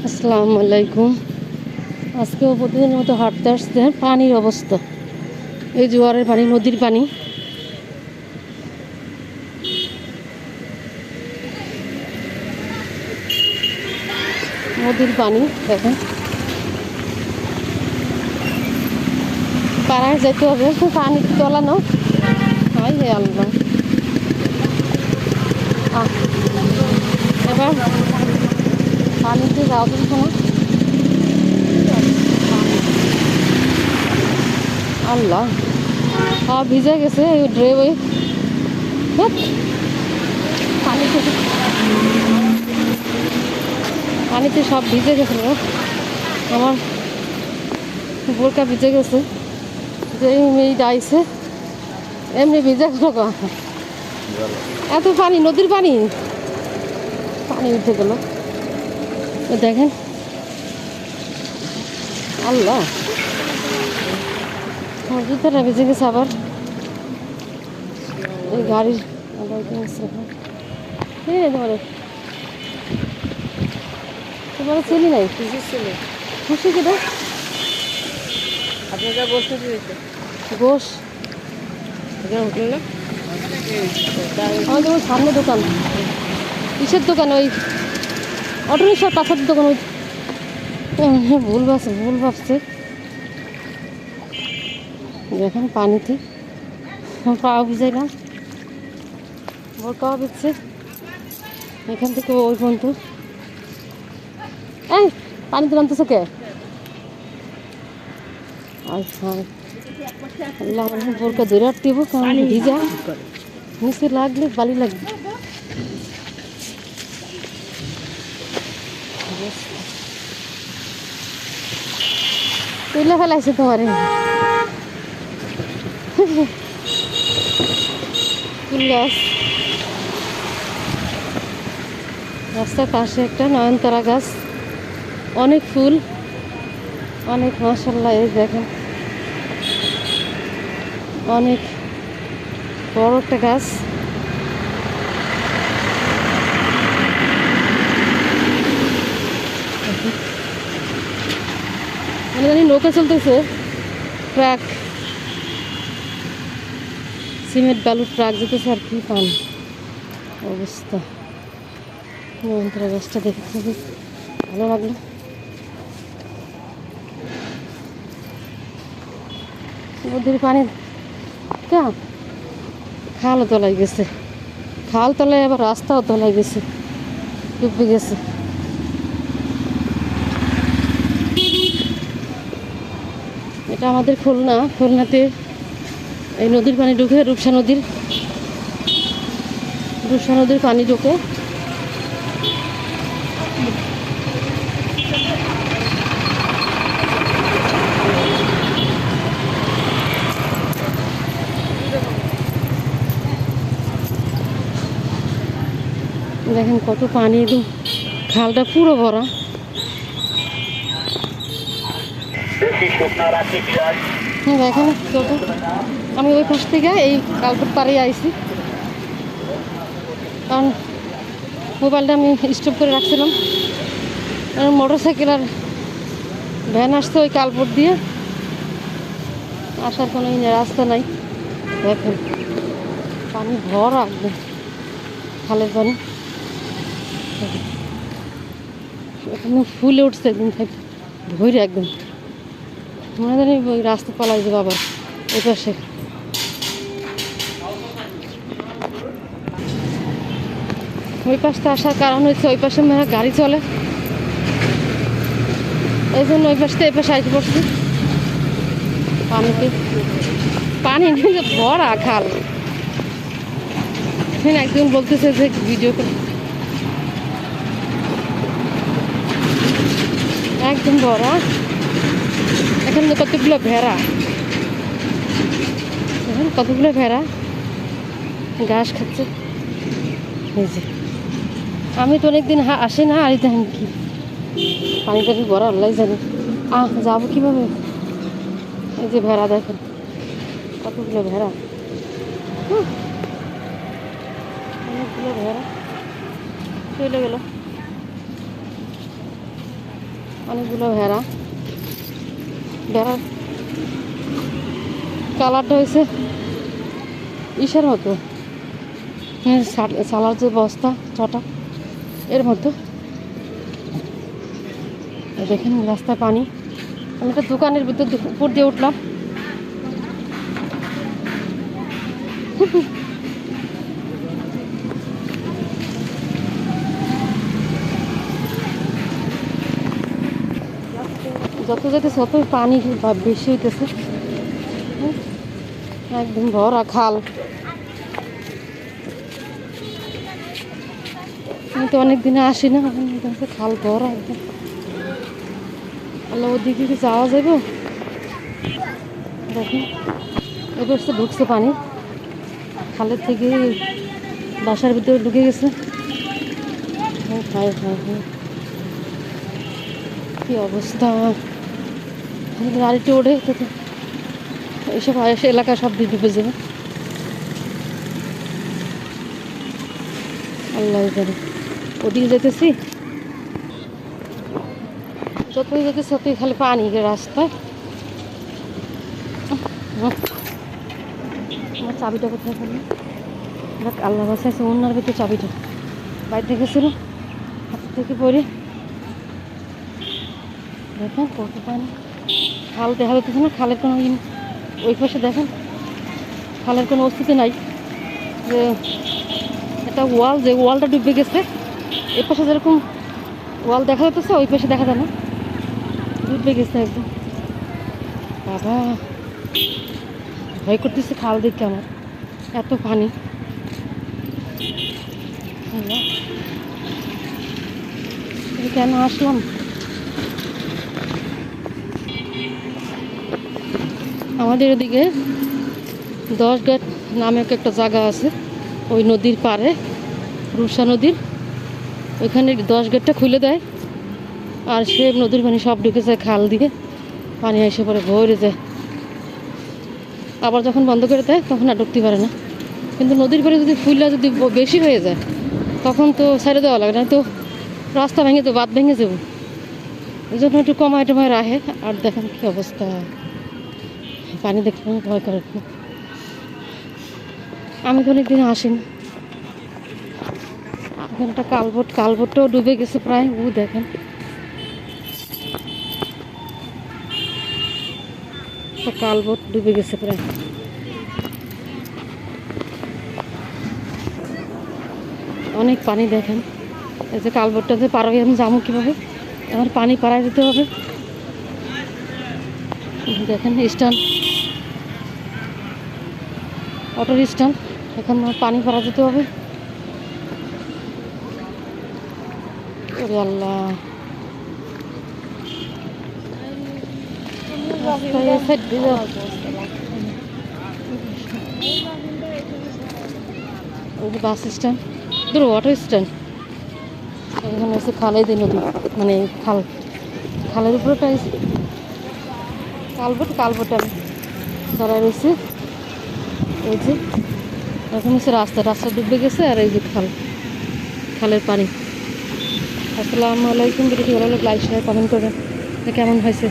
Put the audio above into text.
আসসালামু আলাইকুম। আজকেও প্রতিদিনের মতো হাঁটতে আসতে পানির অবস্থা, এই জোয়ারের পানি, নদীর পানি। নদীর পানি দেখেন, পাড়ায় যেতে হবে, পানি তলানো হয়। হে আল্লাহ, এবার পানিতে যাওয়া যাচ্ছে না। আল্লাহ, ভিজে গেছে ড্রেভ, পানিতে পানিতে সব ভিজে গেছে। আমার বোরকা ভিজে গেছে, যে মেয়েটা আইছে এমনি ভিজে গেল। এত পানি, নদীর পানি, পানি উঠে গেল। দেখেন আল্লাহ, আমার জুতাটা ভিজে গেছে। আবার এই গাড়ির তোমার চিনি নাই, খুশি কেটে আপনার বসতে দিয়েছে গোস হোটেল না, আমাদের ওই সামনে দোকান। কিসের দোকান? ওই অটো রিক্সার পাশের দোকান। ওই ভুল ভাবছে। দেখেন পানিতে পাও ভিজাইলাম, ওর পাও ভিজছে এখান থেকে ওই পর্যন্ত। এই পানিতে নামতেছে কে? আল্লাহ, বোরকা ধরে রাখতে হবো, কারণ ভিজা নিচে লাগলে বালি লাগবে। তুলে ফেলাইছে তোমারে ফুল গাছ। রাস্তার পাশে একটা নয়নতারা গাছ, অনেক ফুল, অনেক মাশাআল্লাহ। এই দেখেন অনেক বড় একটা গাছ। মানে জানি নৌকা চলতেছে, ট্রাক, সিমেন্ট বালুর ট্রাক যেতেছে আর কি। পান অবস্থা। নয়নতারা গাছটা দেখে খুবই ভালো লাগলো। নদীর পানি খালও তলায় গেছে, খাল তলায় আবার রাস্তাও তলায় গেছে, ডুবে গেছে। এটা আমাদের খুলনা। খুলনাতে এই নদীর পানি ঢুকে, রূপসা নদীর পানি ঢুকে। দেখেন কত পানি, একদম খালটা পুরো ভরা। দেখেন কত, আমি ওই পাশ থেকে এই কালপট পাড়ে আইছি, কারণ মোবাইলটা আমি স্টপ করে রাখছিলাম। কারণ মোটর সাইকেল আর ভ্যান আসছে ওই কালপট দিয়ে, আসার কোনো রাস্তা নাই। দেখেন পানি ভরা একদম, খালের পানি একদম ফুলে উঠছে, একদম ভরে একদম। মনে জানি ওই রাস্তা পালাই যাবো আবার ওই পাশে। ওই পাশটা আসার কারণ হচ্ছে ওই পাশে মেয়েরা গাড়ি চলে, এই জন্য ওই পাশটা এই পাশে আইতে পড়ছি। পানি নিয়ে ভরা খাল। একজন বলতেছে যে ভিডিও করে, একদম ভরা। এখানে কতগুলো ভেড়া, দেখেন কতগুলো ভেড়া ঘাস খাচ্ছে। এই যে আমি তো অনেকদিন আসি না, আর দেখেন কি পানিটা কি ভরা, আল্লাহ জানি। যাবো কিভাবে? এই যে ভেড়া, দেখেন কতগুলো ভেড়া, অনেকগুলো ভেড়া চলে গেল। অনেকগুলো ভেড়া। ভেড়ার কালারটা হয়েছে ইসের মতো, সালার যে বস্তা ছটা এর মতো। দেখেন রাস্তায় পানি। আমি একটা দোকানের ভিতর উপর দিয়ে উঠলাম। যত যেতেছে ততই পানি বেশি হইতেছে। একদম ভরা খাল। আমি তো অনেক দিনে আসি না, খাল ভরা একদম। আল্লাহ, ওদিকে কি যাওয়া যাবে? দেখুন এবার ঢুকছে পানি, খালের থেকে বাসার ভিতরে ঢুকে গেছে। কি অবস্থা! গাড়িতে ওঠে তো এইসব এলাকা সব ডুবে যাবে। আল্লাহ জানে। ওদিকে যেতেছি, যতই যেতেছি ততই খালি পানি রাস্তায়। আমার চাবিটা কোথায় ফেললাম? আল্লাহ বাসাইছে, অন্যার ভিতরে চাবিটা বাইরে দেখেছিল, হাত থেকে পড়ে। দেখেন কত পানি। খাল দেখা যাচ্ছে না, খালের কোনো ওই পাশে দেখেন খালের কোনো অস্তিত্ব নাই। যে একটা ওয়াল, যে ওয়ালটা ডুবে গেছে, এ পাশে যেরকম ওয়াল দেখা যাচ্ছে ওই পাশে দেখা যায় না, ডুবে গেছে একদম। বাবা, ভয় করতেছে খাল দেখে আমার, এত পানি। কেন আসলাম? আমাদের ওদিকে 10 ঘাট নামে একটা জায়গা আছে, ওই নদীর পাড়ে, রূপসা নদীর ওইখানে 10 ঘাটটা খুলে দেয়, আর সে নদীর পানি সব ঢুকে যায় খাল দিয়ে, পানি এসে পরে ভরে যায়। আবার যখন বন্ধ করে দেয় তখন আর ঢুকতে পারে না। কিন্তু নদীর পাড়ে যদি ফুলটা যদি বেশি হয়ে যায় তখন তো ছেড়ে দেওয়া লাগে না, তো রাস্তা ভেঙে তো বাঁধ ভেঙে যাবো। এই জন্য একটু কমায় টমায় রাখে। আর দেখেন কি অবস্থা, পানি দেখতে ভয় করে। আমি তো অনেকদিন আসিনি। এখানে একটা কালবোটটাও ডুবে গেছে প্রায়। দেখেন একটা কালবোট ডুবে গেছে প্রায়। অনেক পানি। দেখেন এই যে কালবোটটা যে পার হয়ে আমি যাবো কীভাবে? আমার পানি পাড়ায় দিতে হবে। দেখেন স্ট্যান্ড, অটোর স্ট্যান্ড, এখন পানি পাড়া দিতে হবে। ওরে আল্লাহ, বাস স্ট্যান্ড, ধরো অটো স্ট্যান্ড। এখানে হচ্ছে খালেদি নদী, মানে খালের উপরে কালবোট আমি দাঁড়ায় রয়েছে। এই যে এখন হচ্ছে রাস্তা ডুবে গেছে, আর এই যে খালের পানি। আসসালামু আলাইকুম। ভিডিওটি ভালো লাগলে লাইক শেয়ার কমেন্ট করবেন। কেমন হয়েছে?